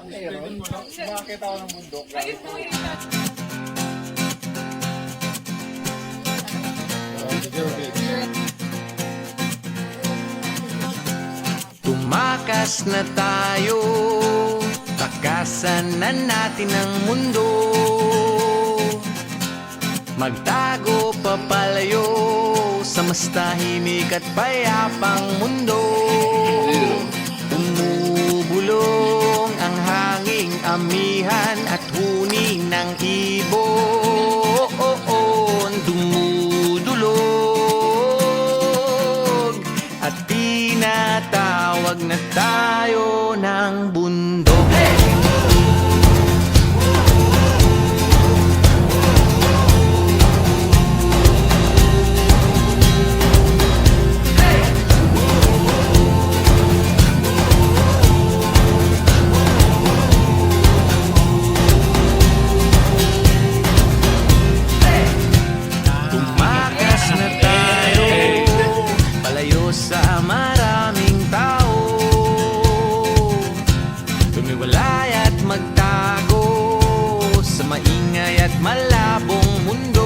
Meron. Makakita ko ng bundok. Tumakas na tayo, takasan na natin ang mundo. Magtago papalayo sa mas tahimik at payapang mundo. Umubulong ang hanging amihan at huni ng ibon. Dumudulog at tinatawag na tayo ng bundok. Tumakas na tayo, palayo sa maraming tao. Tumiwalay at magtago sa maingay at malabong mundo.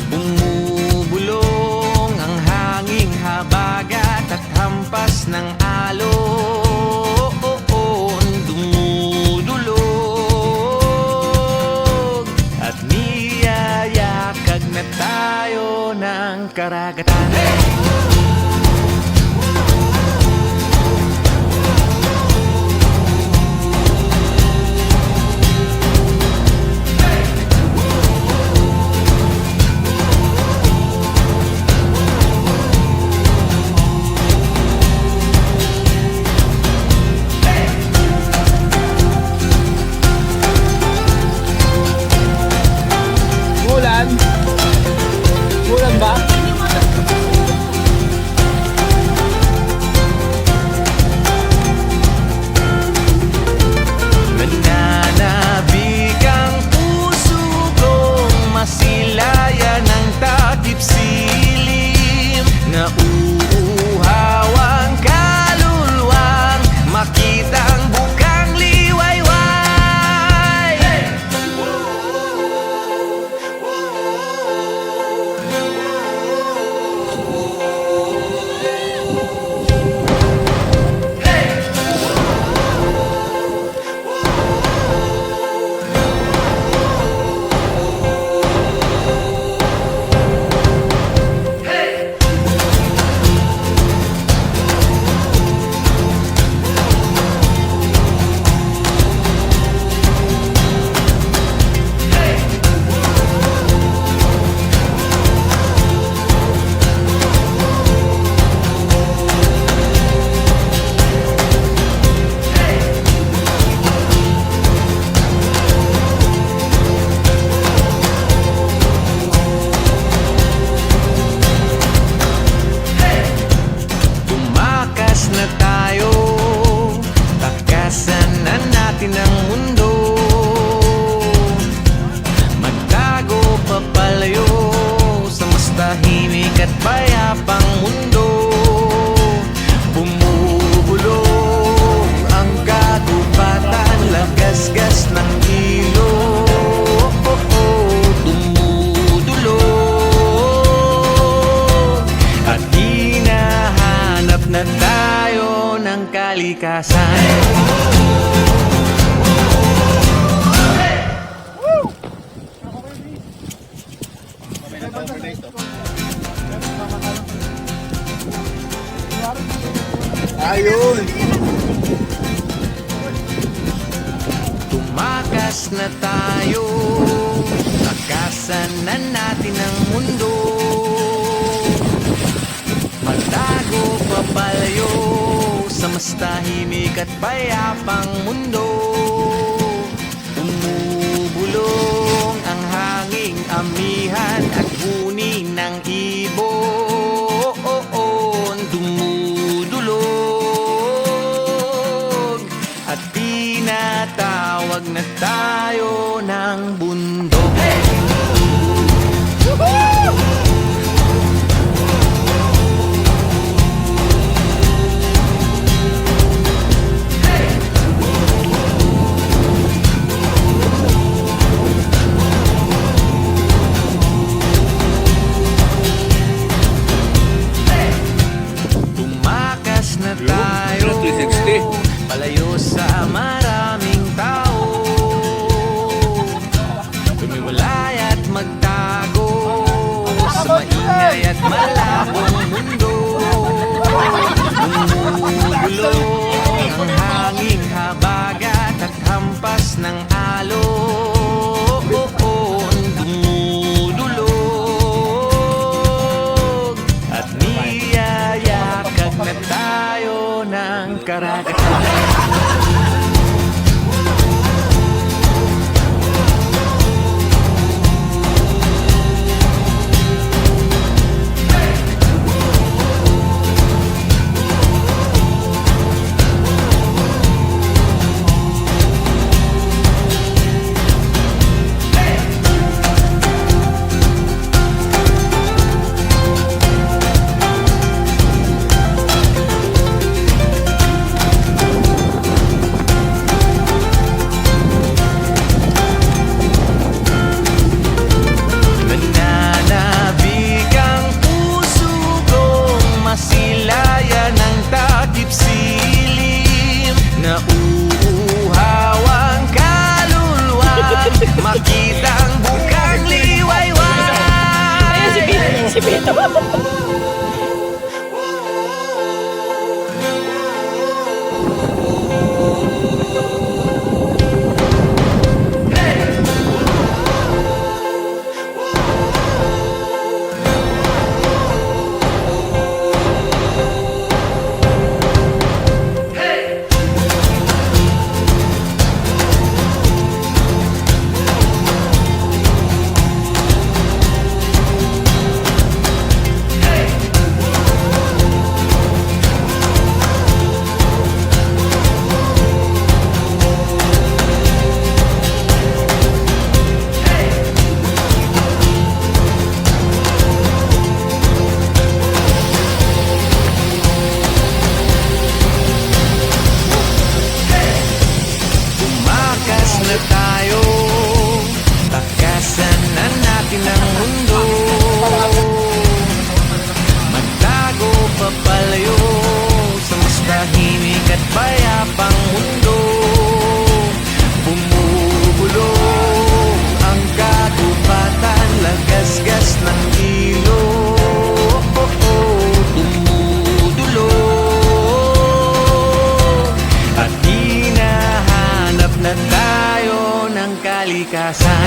Bumubulong ang hanging habagat at hampas ng alon. Dumudulog at niyayakag na tayo ng karagatan. Ulan? Ulan ba? Nananabik ang puso kong masilayan ng takip silim. Nauuhaw ang kaluluwang makita ang bukang liwayway. Tumakas na tayo, takasan na natin ang mundo. Magtago papalayo sa mas tahimik at payapang mundo. Bumubulong ang katupatan, lagasgas ng ilog. Dumudulog at hinahanap na tayo ng kalikasan. Ayun! Tumakas na tayo, takasan na natin ang mundo. Magtago papalayo sa mas tahimik at payapang mundo. Umubulong ang hanging amihan at huni ng ibon. Dumudulog at tinatawag na tayo ng bundok. tayo sa maraming tao, lumiwalay at magtago sa maingay at malabong mundo. Bumubulong ang hanging habagat at hampas ng alon, dumudulog at niyayakag na tayo ng karagatan. Nananabik ang puso kong masilayan ng takip silim. Nauuhaw ang kaluluwa, makita ang bukang liwayway. Ayan si Pito. Tumakas na tayo, takasan na natin ang mundo. Magtago papalayo sa mas tahimik at payapang mundo. Bumubulong ang katupatan, lagasgas ng ilog. Dumudulog at hinahanap na tayo ng kalikasan.